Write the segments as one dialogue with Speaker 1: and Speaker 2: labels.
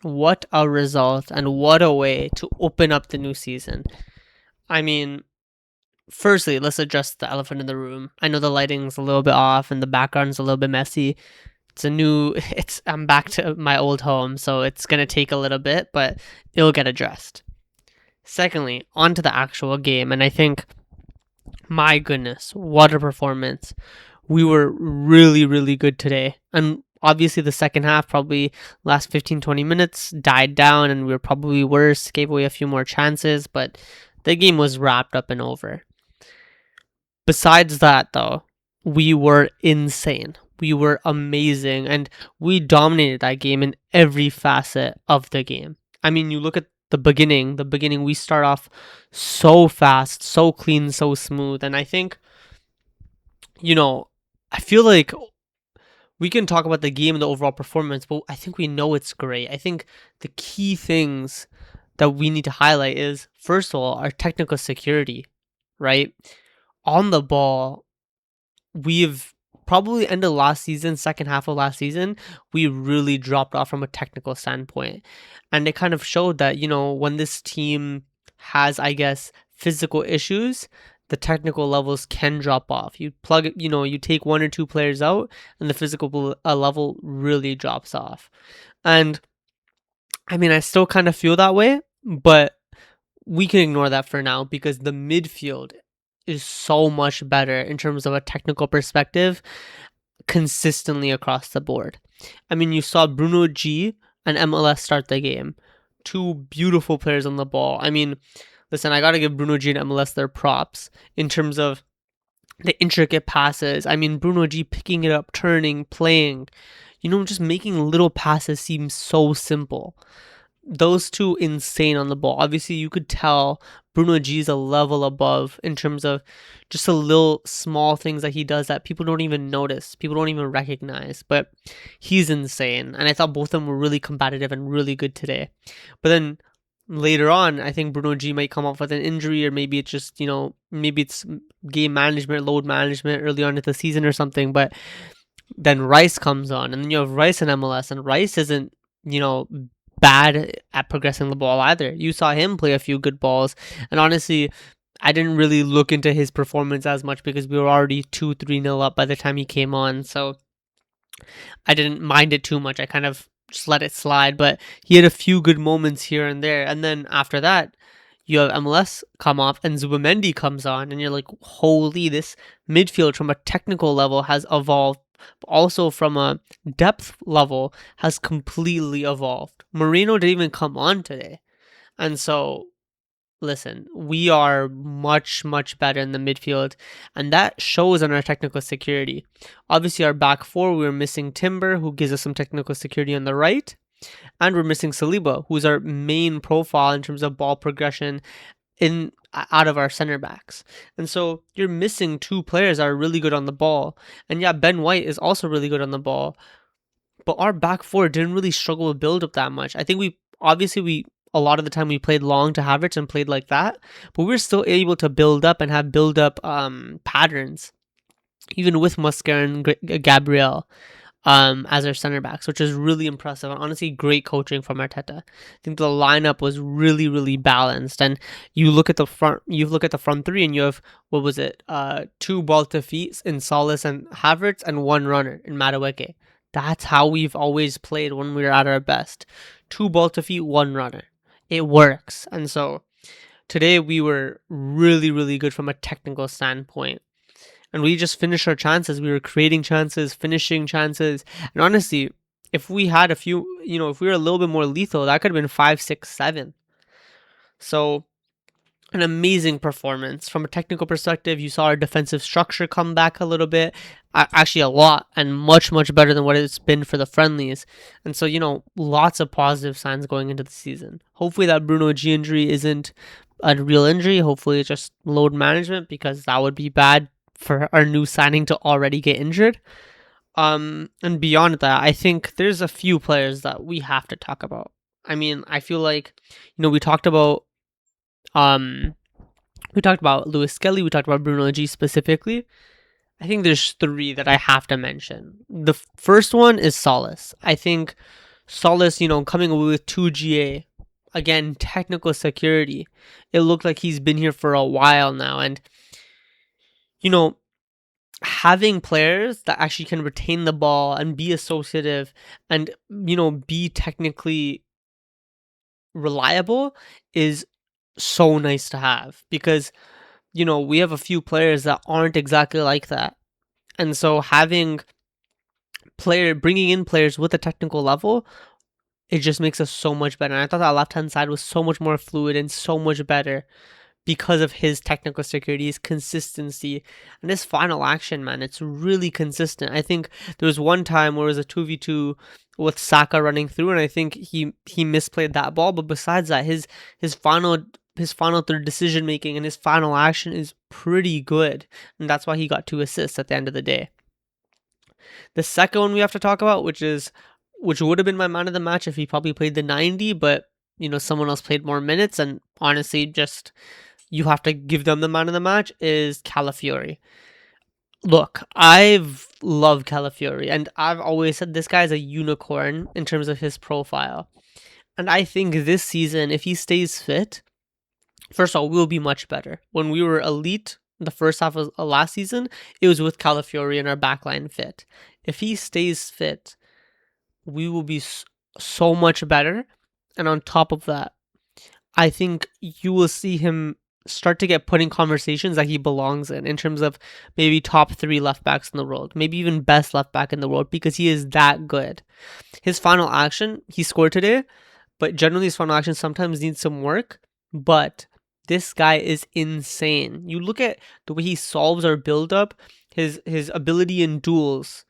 Speaker 1: What a result and what a way to open up the new season. I mean, firstly, let's address the elephant in the room. I know the lighting's a little bit off and the background's a little bit messy. I'm back to my old home, so it's going to take a little bit, but it'll get addressed. Secondly, on to the actual game, and I think, my goodness, what a performance. We were really, really good today. And obviously, the second half, probably last 15, 20 minutes, died down, and we were probably worse, gave away a few more chances, but the game was wrapped up and over. Besides that, though, we were insane. We were amazing, and we dominated that game in every facet of the game. I mean, you look at the beginning, we start off so fast, so clean, so smooth, and I think, I feel like we can talk about the game and the overall performance, but I think we know it's great. I think the key things that we need to highlight is, first of all, our technical security, right? On the ball, we've probably ended last season, second half of last season, we really dropped off from a technical standpoint. And it kind of showed that, when this team has, I guess, physical issues, the technical levels can drop off. You take one or two players out, and the physical level really drops off. And I mean, I still kind of feel that way, but we can ignore that for now because the midfield is so much better in terms of a technical perspective consistently across the board. I mean, you saw Bruno G and MLS start the game. Two beautiful players on the ball. I mean, listen, I got to give Bruno G and MLS their props in terms of the intricate passes. I mean, Bruno G picking it up, turning, playing, just making little passes seem so simple. Those two insane on the ball. Obviously, you could tell Bruno G is a level above in terms of just a little small things that he does that people don't even notice, people don't even recognize, but he's insane. And I thought both of them were really combative and really good today. But then later on, I think Bruno G might come off with an injury, or maybe it's just, maybe it's game management, load management early on in the season or something. But then Rice comes on, and then you have Rice in MLS, and Rice isn't, bad at progressing the ball either. You saw him play a few good balls, and honestly, I didn't really look into his performance as much because we were already 2-3-0 up by the time he came on, so I didn't mind it too much. I kind of just let it slide, but he had a few good moments here and there, and then after that, you have MLS come off and Zubamendi comes on, and you're like, holy, this midfield from a technical level has evolved, but also from a depth level has completely evolved. Moreno didn't even come on today. And so, listen, we are much, much better in the midfield, and that shows on our technical security. Obviously, our back four, we were missing Timber, who gives us some technical security on the right. And we're missing Saliba, who's our main profile in terms of ball progression out of our center backs. And so you're missing two players that are really good on the ball. And yeah, Ben White is also really good on the ball. But our back four didn't really struggle with build up that much. I think we a lot of the time we played long to Havertz and played like that, but we're still able to build up and have build up patterns, even with Mosquera and Gabriel as our center backs, which is really impressive. And honestly, great coaching from Arteta. I think the lineup was really, really balanced. And you look at the front three, and you have, what was it? Two ball to feet in Solis and Havertz, and one runner in Madueke. That's how we've always played when we were at our best. Two ball to feet, one runner. It works. And so today we were really, really good from a technical standpoint. And we just finished our chances. We were creating chances, finishing chances. And honestly, if we had a few, if we were a little bit more lethal, that could have been 5, 6, 7. So an amazing performance. From a technical perspective, you saw our defensive structure come back a little bit. Actually, a lot, and much, much better than what it's been for the friendlies. And so, lots of positive signs going into the season. Hopefully that Bruno G injury isn't a real injury. Hopefully it's just load management, because that would be bad for our new signing to already get injured. And beyond that, I think there's a few players that we have to talk about. I mean, I feel like, we talked about Lewis Skelly, we talked about Bruno G specifically. I think there's three that I have to mention. The first one is Solis. I think Solis, coming away with 2 GA. Again, technical security. It looked like he's been here for a while now. And, you know, having players that actually can retain the ball and be associative and, be technically reliable is so nice to have, because, we have a few players that aren't exactly like that. And so bringing in players with a technical level, it just makes us so much better. And I thought that left-hand side was so much more fluid and so much better because of his technical security, his consistency, and his final action, man. It's really consistent. I think there was one time where it was a 2v2 with Saka running through, and I think he misplayed that ball. But besides that, his final third decision making and his final action is pretty good, and that's why he got 2 assists at the end of the day. The second one we have to talk about, which would have been my man of the match if he probably played the 90, but someone else played more minutes, and honestly, just you have to give them the man of the match, is Calafiori. Look, I've loved Calafiori, and I've always said this guy is a unicorn in terms of his profile. And I think this season, if he stays fit, first of all, we'll be much better. When we were elite the first half of last season, it was with Calafiori and our backline fit. If he stays fit, we will be so much better. And on top of that, I think you will see him start to get put in conversations that he belongs in terms of maybe top 3 left backs in the world, maybe even best left back in the world, because he is that good. His final action, he scored today, but generally his final action sometimes needs some work, but this guy is insane. You look at the way he solves our build-up, his ability in duels,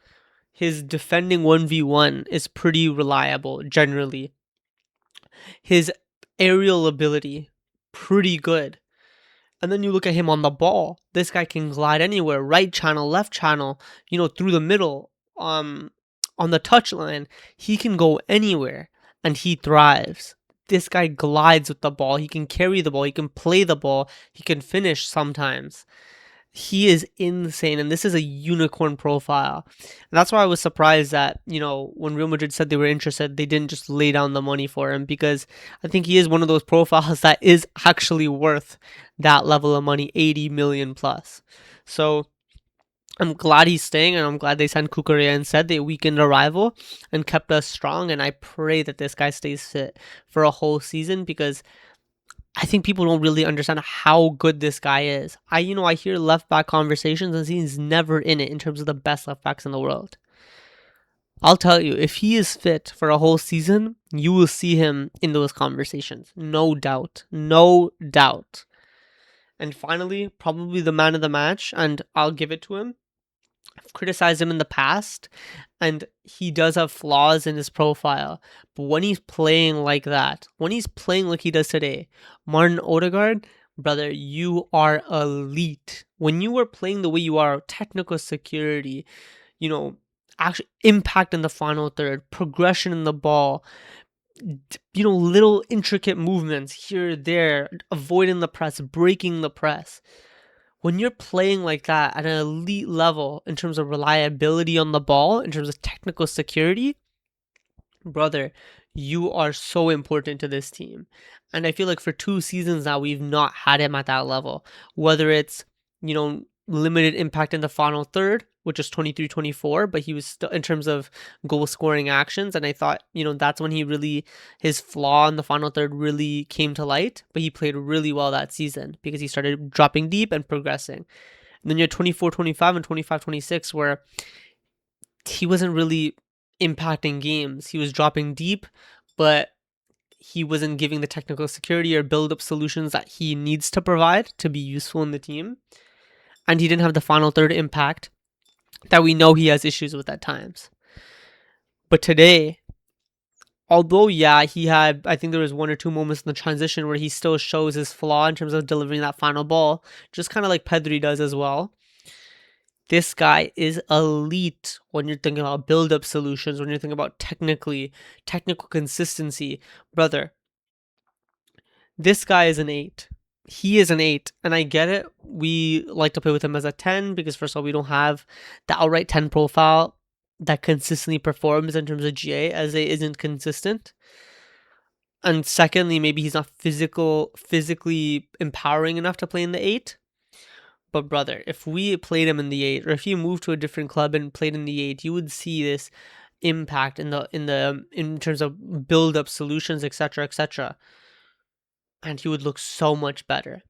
Speaker 1: his defending 1v1 is pretty reliable generally. His aerial ability, pretty good. And then you look at him on the ball. This guy can glide anywhere, right channel, left channel, through the middle, on the touchline. He can go anywhere, and he thrives. This guy glides with the ball. He can carry the ball. He can play the ball. He can finish sometimes. He is insane, and this is a unicorn profile. And that's why I was surprised that, when Real Madrid said they were interested, they didn't just lay down the money for him, because I think he is one of those profiles that is actually worth that level of money, 80 million plus. So I'm glad he's staying, and I'm glad they signed Cucurella instead. They weakened our rival and kept us strong, and I pray that this guy stays fit for a whole season, because I think people don't really understand how good this guy is. I hear left back conversations, and he's never in it in terms of the best left backs in the world. I'll tell you, if he is fit for a whole season, you will see him in those conversations. No doubt. No doubt. And finally, probably the man of the match, and I'll give it to him. I've criticized him in the past, and he does have flaws in his profile. But when he's playing like that, when he's playing like he does today, Martin Odegaard, brother, you are elite. When you are playing the way you are, technical security, actually impact in the final third, progression in the ball, little intricate movements here, there, avoiding the press, breaking the press. When you're playing like that at an elite level in terms of reliability on the ball, in terms of technical security, brother, you are so important to this team. And I feel like for 2 seasons now, we've not had him at that level. Whether it's, limited impact in the final third, which is 23-24, but he was still in terms of goal scoring actions. And I thought, that's when his flaw in the final third really came to light, but he played really well that season because he started dropping deep and progressing. And then you had 24-25 and 25-26, where he wasn't really impacting games. He was dropping deep, but he wasn't giving the technical security or build up solutions that he needs to provide to be useful in the team. And he didn't have the final third impact that we know he has issues with at times. But today, although, he had, I think there was 1 or 2 moments in the transition where he still shows his flaw in terms of delivering that final ball, just kind of like Pedri does as well. This guy is elite when you're thinking about build-up solutions, when you're thinking about technical consistency. Brother, this guy is an 8. He is an 8, and I get it. We like to play with him as a 10 because, first of all, we don't have the outright 10 profile that consistently performs in terms of GA. Eze isn't consistent. And secondly, maybe he's not physically empowering enough to play in the 8. But brother, if we played him in the 8, or if he moved to a different club and played in the 8, you would see this impact in terms of build up solutions, etc., etc. And he would look so much better.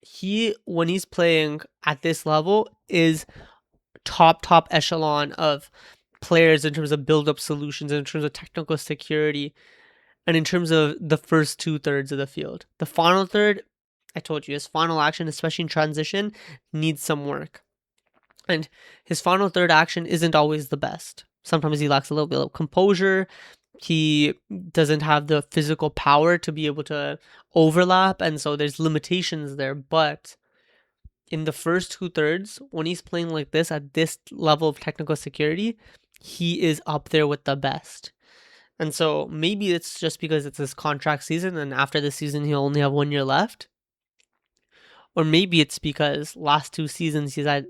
Speaker 1: He, when he's playing at this level, is top echelon of players in terms of build up solutions, in terms of technical security, and in terms of the first 2/3 of the field. The final third, I told you, his final action, especially in transition, needs some work. And his final third action isn't always the best. Sometimes he lacks a little bit of composure. He doesn't have the physical power to be able to overlap, and so there's limitations there. But in the first 2/3, when he's playing like this at this level of technical security, he is up there with the best. And so maybe it's just because it's his contract season and after this season he'll only have 1 year left. Or maybe it's because last 2 seasons he's had,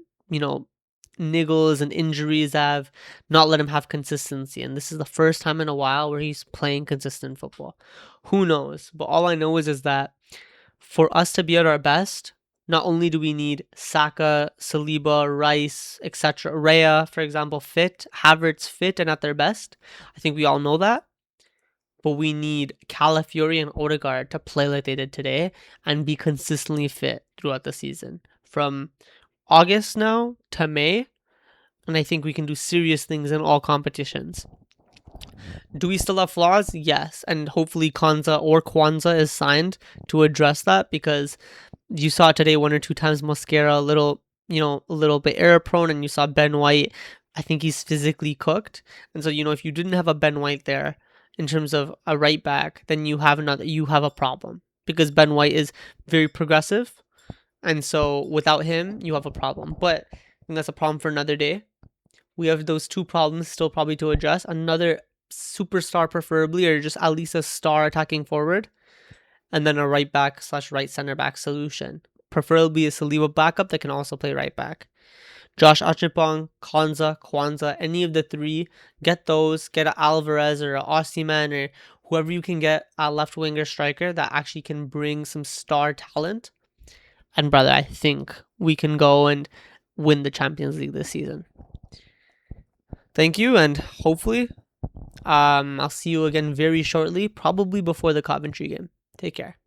Speaker 1: niggles and injuries that have not let him have consistency. And this is the first time in a while where he's playing consistent football. Who knows? But all I know is that for us to be at our best, not only do we need Saka, Saliba, Rice, etc., Raya, for example, fit, Havertz fit and at their best. I think we all know that. But we need Calafiori and Odegaard to play like they did today and be consistently fit throughout the season. From August now to May, and I think we can do serious things in all competitions. Do we still have flaws? Yes, and hopefully Kwanzaa is signed to address that, because you saw today 1 or 2 times Mosquera a little bit error prone, and you saw Ben White. I think he's physically cooked, and so if you didn't have a Ben White there in terms of a right back, then you have a problem, because Ben White is very progressive, and so without him you have a problem. But I think that's a problem for another day. We have those 2 problems still probably to address. Another superstar preferably, or just at least a star attacking forward, and then a right back / right center back solution. Preferably a Saliba backup that can also play right back. Josh Achipong, Kwanzaa, any of the 3, get those. Get an Alvarez or an Osimhen or whoever you can get, a left winger striker that actually can bring some star talent. And brother, I think we can go and win the Champions League this season. Thank you, and hopefully I'll see you again very shortly, probably before the Coventry game. Take care.